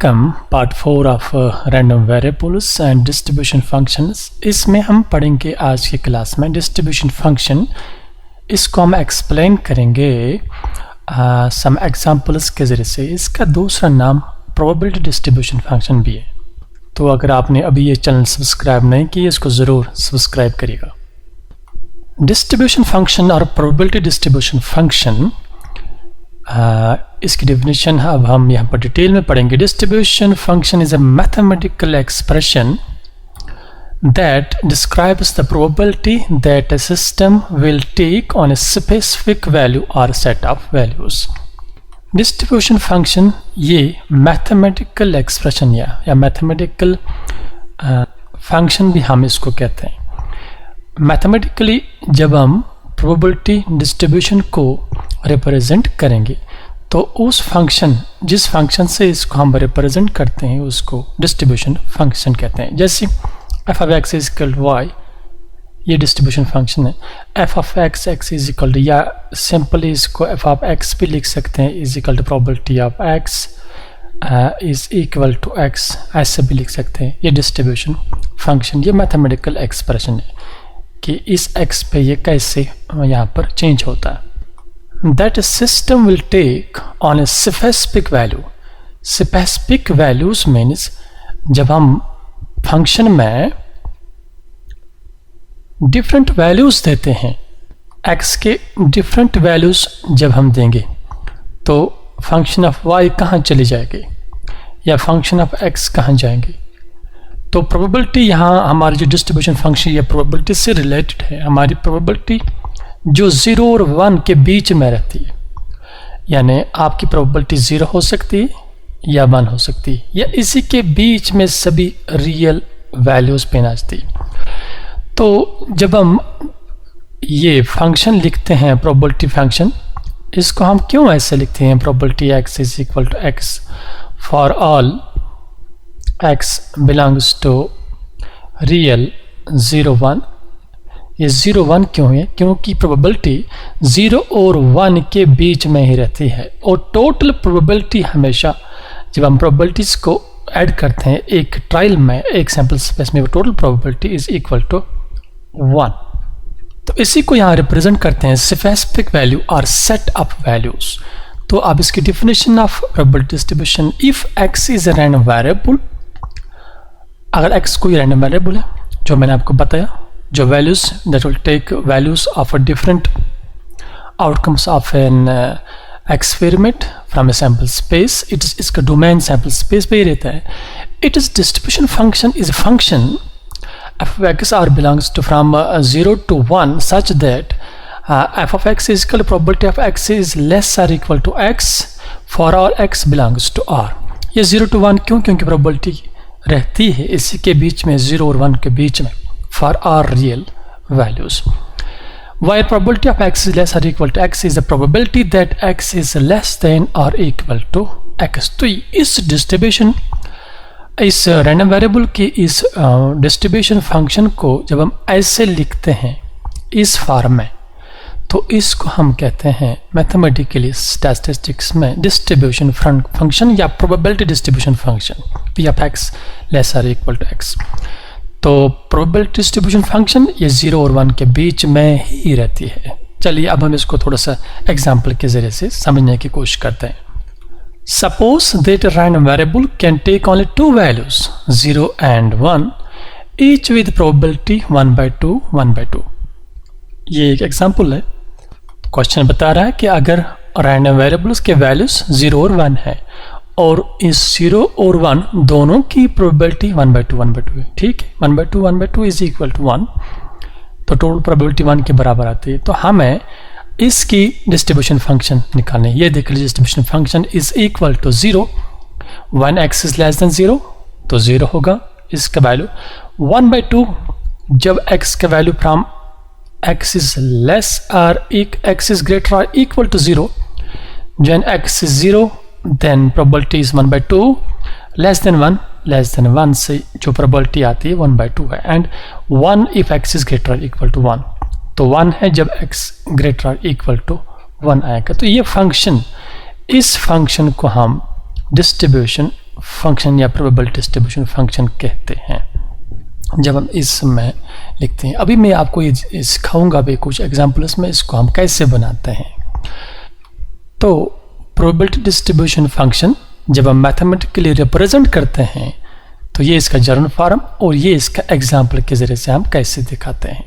Welcome part 4 of random variables and distribution functions. इसमें हम पढ़ेंगे आज की क्लास में डिस्ट्रीब्यूशन फंक्शन। इसको हम एक्सप्लेन करेंगे सम एग्जांपल्स के ज़रिए से। इसका दूसरा नाम प्रोबेबिलिटी डिस्ट्रीब्यूशन फंक्शन भी है। तो अगर आपने अभी ये चैनल सब्सक्राइब नहीं किया इसको ज़रूर सब्सक्राइब करिएगा। डिस्ट्रीब्यूशन फंक्शन और प्रोबेबिलिटी डिस्ट्रीब्यूशन फंक्शन, इसकी डेफिनेशन अब हम यहाँ पर डिटेल में पढ़ेंगे। Distribution function is a mathematical expression that describes the probability that a system will take on a specific value or set of values. Distribution function ये mathematical expression या mathematical function भी हम इसको कहते हैं। मैथमेटिकली जब हम प्रोबेबिलिटी डिस्ट्रीब्यूशन को रिप्रेजेंट करेंगे तो उस फंक्शन जिस फंक्शन से इसको हम रिप्रेजेंट करते हैं उसको डिस्ट्रीब्यूशन फंक्शन कहते हैं। जैसे f of x is equal to y, ये डिस्ट्रीब्यूशन फंक्शन है। f of x is equal to, या सिंपली इसको f of x भी लिख सकते हैं, is equal to probability of x is equal to x, ऐसे भी लिख सकते हैं। ये डिस्ट्रीब्यूशन फंक्शन, ये मैथमेटिकल एक्सप्रेशन है कि इस x पे ये कैसे यहाँ पर चेंज होता है। That system will take on a specific value. Specific values means जब हम फंक्शन में डिफरेंट वैल्यूज देते हैं, x के डिफरेंट वैल्यूज जब हम देंगे तो फंक्शन ऑफ y कहाँ चली जाएगी या फंक्शन ऑफ x कहाँ जाएंगे। तो प्रोबेबिलिटी यहाँ हमारी जो डिस्ट्रीब्यूशन फंक्शन ये प्रोबेबिलिटी से रिलेटेड है। हमारी प्रोबेबिलिटी जो 0 और 1 के बीच में रहती है, यानी आपकी प्रोबेबिलिटी 0 हो सकती है या 1 हो सकती है या इसी के बीच में सभी रियल वैल्यूज पे नाचती। तो जब हम ये फंक्शन लिखते हैं प्रोबेबिलिटी फंक्शन, इसको हम क्यों ऐसे लिखते हैं, probability x is equal to x for all x belongs to real 0 1। ये 0 1 क्यों है? क्योंकि प्रोबेबिलिटी 0 और 1 के बीच में ही रहती है और टोटल प्रोबेबिलिटी हमेशा जब हम प्रोबेबिलिटीज को ऐड करते हैं एक ट्रायल में, एक सैम्पल स्पेस में, total probability is equal to 1। तो इसी को यहाँ रिप्रेजेंट करते हैं स्पेसिफिक वैल्यू और सेट ऑफ वैल्यूज। तो अब इसकी definition of probability distribution, if x is a random variable, अगर x कोई रैंडम वेरिएबल है जो मैंने आपको बताया, जो values that will take values of a different outcomes of an experiment from a sample space, it is इसका domain sample space पे ही रहता है। It is distribution function is a function f of x r belongs to from 0 to 1 such that f of x is equal to probability of x is less or equal to x for all x belongs to r। ये 0 to 1 क्यों? क्योंकि probability रहती है इसी के बीच में 0 और 1 के बीच में for r real values। Where probability of x is less or equal to x is the probability that x is less than or equal to x। तो इस डिस्ट्रीब्यूशन, इस रैंडम वेरिएबल की इस डिस्ट्रीब्यूशन फंक्शन को जब हम ऐसे लिखते हैं इस फॉर्म में, तो इसको हम कहते हैं मैथमेटिकली स्टैटिस्टिक्स में डिस्ट्रीब्यूशन फंक्शन या probability distribution function p of x less or equal to x। तो प्रोबेबिलिटी डिस्ट्रीब्यूशन फंक्शन ये 0 और 1 के बीच में ही रहती है। चलिए अब हम इसको थोड़ा सा एग्जाम्पल के जरिए से समझने की कोशिश करते हैं। Suppose that a random variable can take only two values 0 and 1 each with probability 1/2 1/2। ये एक एग्जाम्पल है। क्वेश्चन बता रहा है कि अगर रैंडम वेरिएबल्स के वैल्यूज 0 और 1 है और इस 0 और 1 दोनों की प्रोबेबिलिटी 1/2 1/2 है। ठीक है, 1/2 1/2 इज इक्वल टू 1, तो टोटल प्रोबेबिलिटी 1 के बराबर आती है। तो हमें इसकी डिस्ट्रीब्यूशन फंक्शन निकालनी है। ये देख लीजिए, distribution function is equal to 0 when x is less than 0 तो 0 होगा इसका वैल्यू। 1/2 जब x का value from x is less और x इज ग्रेटर और equal to 0, when x is 0 then probability is 1/2, less than 1 से जो probability आती है 1/2 है, and 1 if x is greater or equal to 1। तो 1 है जब x greater or equal to 1 आएगा। तो ये फंक्शन, इस फंक्शन को हम डिस्ट्रीब्यूशन फंक्शन या प्रोबेबिलिटी डिस्ट्रीब्यूशन फंक्शन कहते हैं जब हम इसमें लिखते हैं। अभी मैं आपको ये सिखाऊंगा भी कुछ एग्जाम्पल्स में इसको हम कैसे बनाते हैं। तो प्रोबेबिलिटी डिस्ट्रीब्यूशन फंक्शन जब हम मैथमेटिकली रिप्रेजेंट करते हैं तो ये इसका जर्नल फॉर्म और ये इसका एग्जाम्पल के जरिए से हम कैसे दिखाते हैं।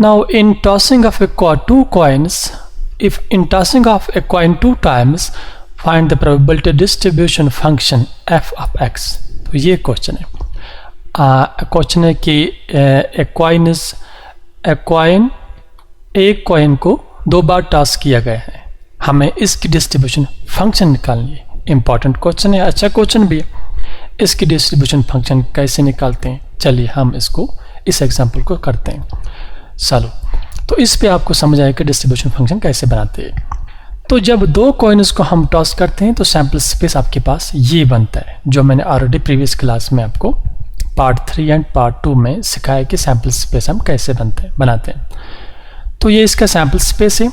Now in tossing of two coins, if in tossing of a coin 2 times find the probability distribution function f of x। तो ये क्वेश्चन है। क्वेश्चन है कि एक कॉइन को 2 बार टॉस किया गया है, हमें इसकी डिस्ट्रीब्यूशन फंक्शन निकालनी है। इंपॉर्टेंट क्वेश्चन है, अच्छा क्वेश्चन भी है। इसकी डिस्ट्रीब्यूशन फंक्शन कैसे निकालते हैं, चलिए हम इसको इस एग्जांपल को करते हैं। चलो, तो इस पे आपको समझ आएगा कि डिस्ट्रीब्यूशन फंक्शन कैसे बनाते हैं। तो जब 2 कॉइन्स को हम टॉस करते हैं तो सैंपल स्पेस आपके पास ये बनता है, जो मैंने ऑलरेडी प्रीवियस क्लास में आपको पार्ट 3 एंड पार्ट 2 में सिखाया कि सैंपल स्पेस हम कैसे बनाते हैं। तो ये इसका सैंपल स्पेस है।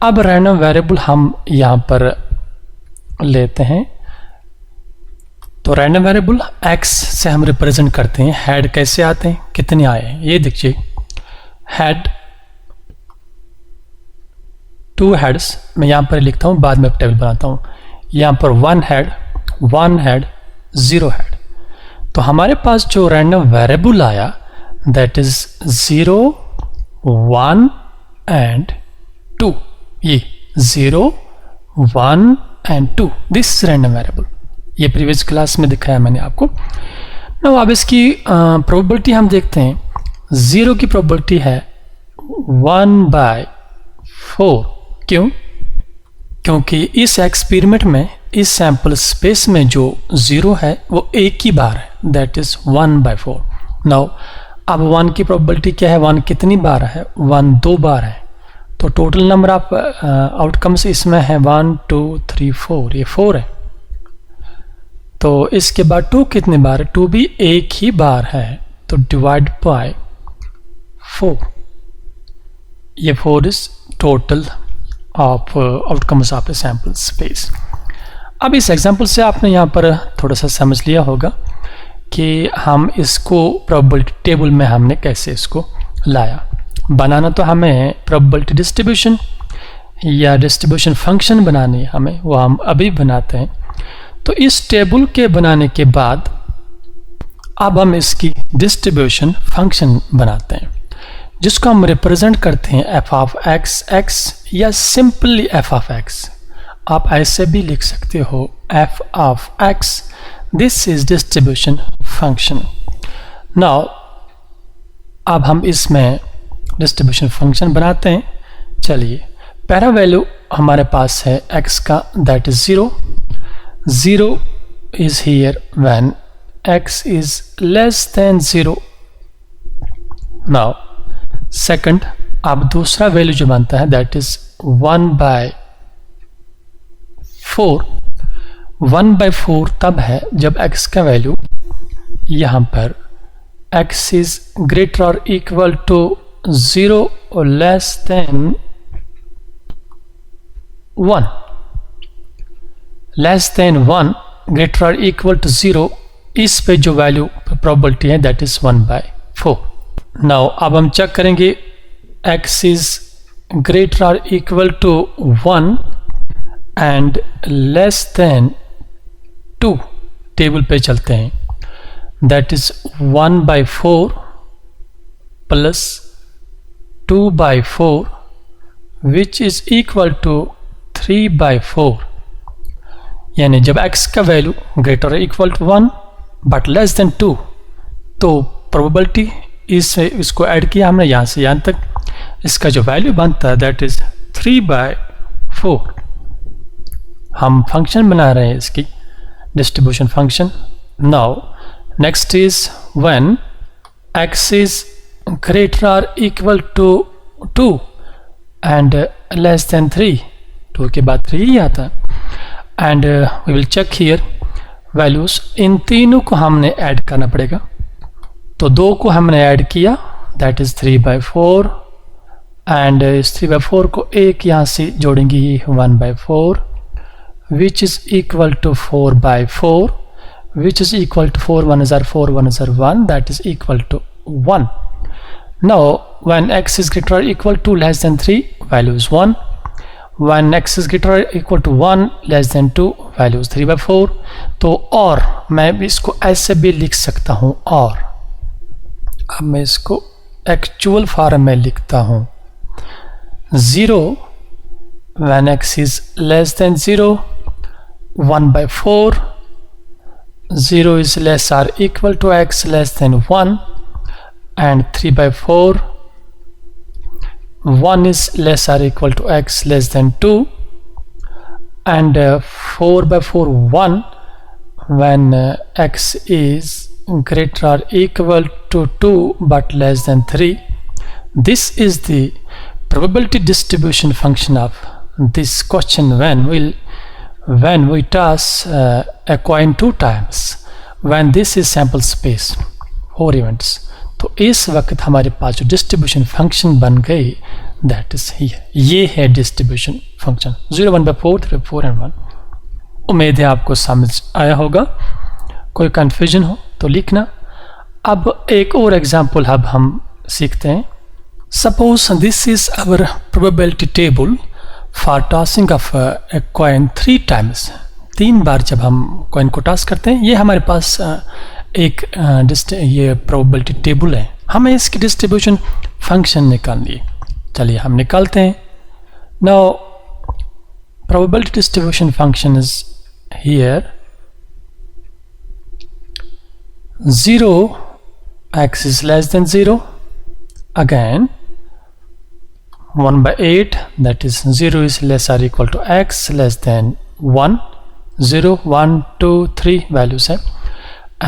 अब रैंडम वेरिएबल हम यहाँ पर लेते हैं। तो रैंडम वेरिएबल x से हम रिप्रेजेंट करते हैं। हेड कैसे आते हैं, कितने आए हैं, ये देखिए। हेड 2 हेड्स मैं यहाँ पर लिखता हूँ, बाद में टेबल बनाता हूँ। यहाँ पर 1 हेड 0 हेड। तो हमारे पास जो रैंडम वेरिएबल आया दैट इज 0 1 एंड 2। ये 0 1 एंड 2 दिस रैंडम वेरिएबल, ये प्रीवियस क्लास में दिखाया मैंने आपको। नाउ अब इसकी प्रोबेबिलिटी हम देखते हैं। 0 की प्रोबेबिलिटी है 1/4। क्यों? क्योंकि इस एक्सपेरिमेंट में इस सैंपल स्पेस में जो 0 है वो एक ही बार है, दैट इज 1/4। नाउ अब 1 की प्रोबेबिलिटी क्या है, 1 कितनी बार है, 1 2 बार है। तो टोटल नंबर ऑफ आउटकम्स इसमें है 1 2 3 4, ये 4 है। तो इसके बाद 2 कितने बार है, 2 भी एक ही बार है, तो डिवाइड बाय 4, ये 4 is total of outcomes of a sample space. अब इस एग्जांपल से आपने यहाँ पर थोड़ा सा समझ लिया होगा कि हम इसको प्रोबेबिलिटी टेबल में हमने कैसे इसको लाया। बनाना तो हमें प्रोबेबिलिटी डिस्ट्रीब्यूशन या डिस्ट्रीब्यूशन फंक्शन बनानी है हमें, वो हम अभी बनाते हैं। तो इस टेबल के बनाने के बाद अब हम इसकी डिस्ट्रीब्यूशन फंक्शन बनाते हैं, जिसको हम रिप्रेजेंट करते हैं f of x या सिंपली f of x। आप ऐसे भी लिख सकते हो f of x, this is distribution function. Now अब हम इसमें डिस्ट्रीब्यूशन फंक्शन बनाते हैं। चलिए, पहला वैल्यू हमारे पास है x का, that is 0। 0 is here when x is less than 0। now second, अब दूसरा वैल्यू जो बनता है दैट इज 1/4। 1/4 तब है जब x का वैल्यू यहाँ पर x is greater or equal to 0 or less than 1। Less than 1 greater और इक्वल टू 0, इस पे जो वैल्यू प्रोबेबिलिटी है दैट इज 1/4। नाउ अब हम चेक करेंगे x इज ग्रेटर और equal to 1 and less than 2। Table पे चलते हैं, that is 1/4 plus 2/4 which is equal to 3/4। यानी जब x का वैल्यू greater equal to 1 but less than 2, तो प्रोबेबिलिटी इसको ऐड किया हमने यहाँ से यहाँ तक, इसका जो वैल्यू बनता है दैट इज 3/4। हम फंक्शन बना रहे हैं इसकी distribution function. Now next is when x is greater और equal to 2 and less than 3, 2 के बाद 3 ही आता है। And we will check here values, इन तीनों को हमने ऐड करना पड़ेगा। तो 2 को हमने ऐड किया दैट इज 3/4 एंड इस 3/4 को एक यहाँ से जोड़ेंगे 1/4 which is equal to 4 by 4, which is equal to 4 1 is 4 1 is 1, that is equal to 1. Now when x is greater or equal to less than 3, value is 1. When x is greater or equal to 1 less than 2, value is 3 by 4. तो और मैं भी इसको ऐसे भी लिख सकता हूँ, और अब मैं इसको एक्चुअल फॉर्म में लिखता हूँ. 0 when x is less than 0, 1 by 4, 0 is less or equal to x less than 1, and 3 by 4, 1 is less or equal to x less than 2, and 4 by 4 1 when x is greater or equal to 2 but less than 3. This is the probability distribution function of this question when we toss a coin 2 times when this is sample space 4 events. तो इस वक्त हमारे पास जो distribution function बन गई, that is ये है distribution function 0 1 by 4 3 4 and 1. उम्मीद है आपको समझ आया होगा. कोई कन्फ्यूजन हो तो लिखना. अब एक और एग्जांपल अब हम सीखते हैं. Suppose this is our probability table for tossing of a coin 3 times. 3 बार जब हम कॉइन को टॉस करते हैं, ये हमारे पास एक ये प्रोबेबिलिटी टेबल है. हमें इसकी डिस्ट्रीब्यूशन फंक्शन निकालनी है. चलिए हम निकालते हैं. Now probability distribution function is here 0 x is less than 0, again 1 by 8, that is 0 is less or equal to x less than 1, 0 1 2 3 values है.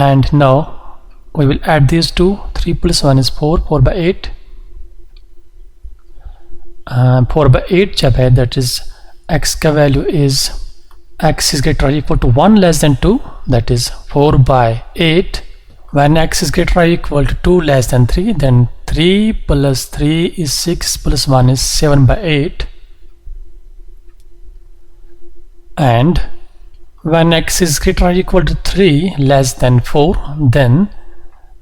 And now we will add these two. 3 plus 1 is 4, 4 by 8. 4 by 8 जब है, that is x का value is x is greater or equal to 1 less than 2, that is 4 by 8. When x is greater or equal to 2 less than 3, then 3 plus 3 is 6 plus 1 is 7 by 8. And when x is greater or equal to 3 less than 4, then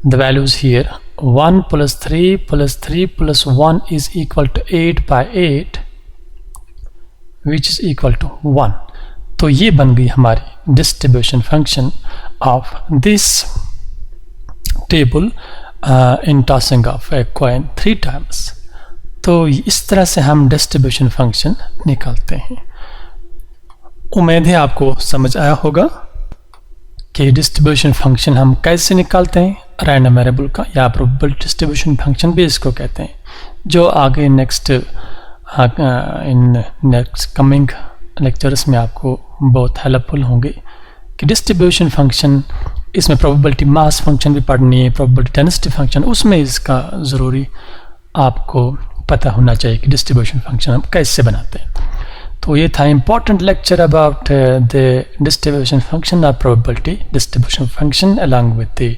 the values here 1 plus 3 plus 3 plus 1 is equal to 8 by 8, which is equal to 1. तो ये बन गई हमारी distribution function of this table in tossing of a coin 3 times. तो इस तरह से हम डिस्ट्रीब्यूशन फंक्शन निकालते हैं. उम्मीद है आपको समझ आया होगा कि डिस्ट्रीब्यूशन फंक्शन हम कैसे निकालते हैं रैंडम वेरिएबल का, या प्रोबेबिलिटी डिस्ट्रीब्यूशन फंक्शन भी इसको कहते हैं, जो आगे नेक्स्ट कमिंग लेक्चर्स में आपको बहुत हेल्पफुल होंगे. कि डिस्ट्रीब्यूशन फंक्शन, इसमें प्रोबेबिलिटी मास फंक्शन भी पढ़नी है, प्रोबेबिलिटी डेंसिटी फंक्शन, उसमें इसका ज़रूरी आपको पता होना चाहिए कि डिस्ट्रीब्यूशन फंक्शन हम कैसे बनाते हैं. तो ये था important lecture about the distribution function और probability distribution function along with the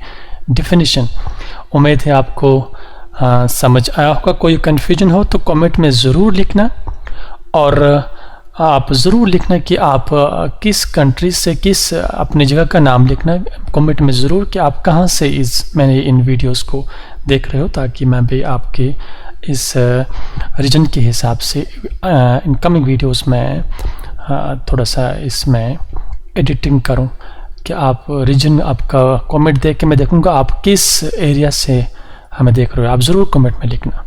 definition. उम्मीद है आपको समझ आया होगा. कोई कन्फ्यूजन हो तो कमेंट में ज़रूर लिखना, और आप ज़रूर लिखना कि आप किस कंट्री से, किस अपनी जगह का नाम लिखना कमेंट में ज़रूर कि आप कहाँ से मैंने इन वीडियोस को देख रहे हो, ताकि मैं भी आपके इस रीजन के हिसाब से इन कमिंग वीडियोस में थोड़ा सा इसमें एडिटिंग करूं कि आप रीजन, आपका कमेंट देख के मैं देखूंगा आप किस एरिया से हमें देख रहे हो. आप ज़रूर कमेंट में लिखना.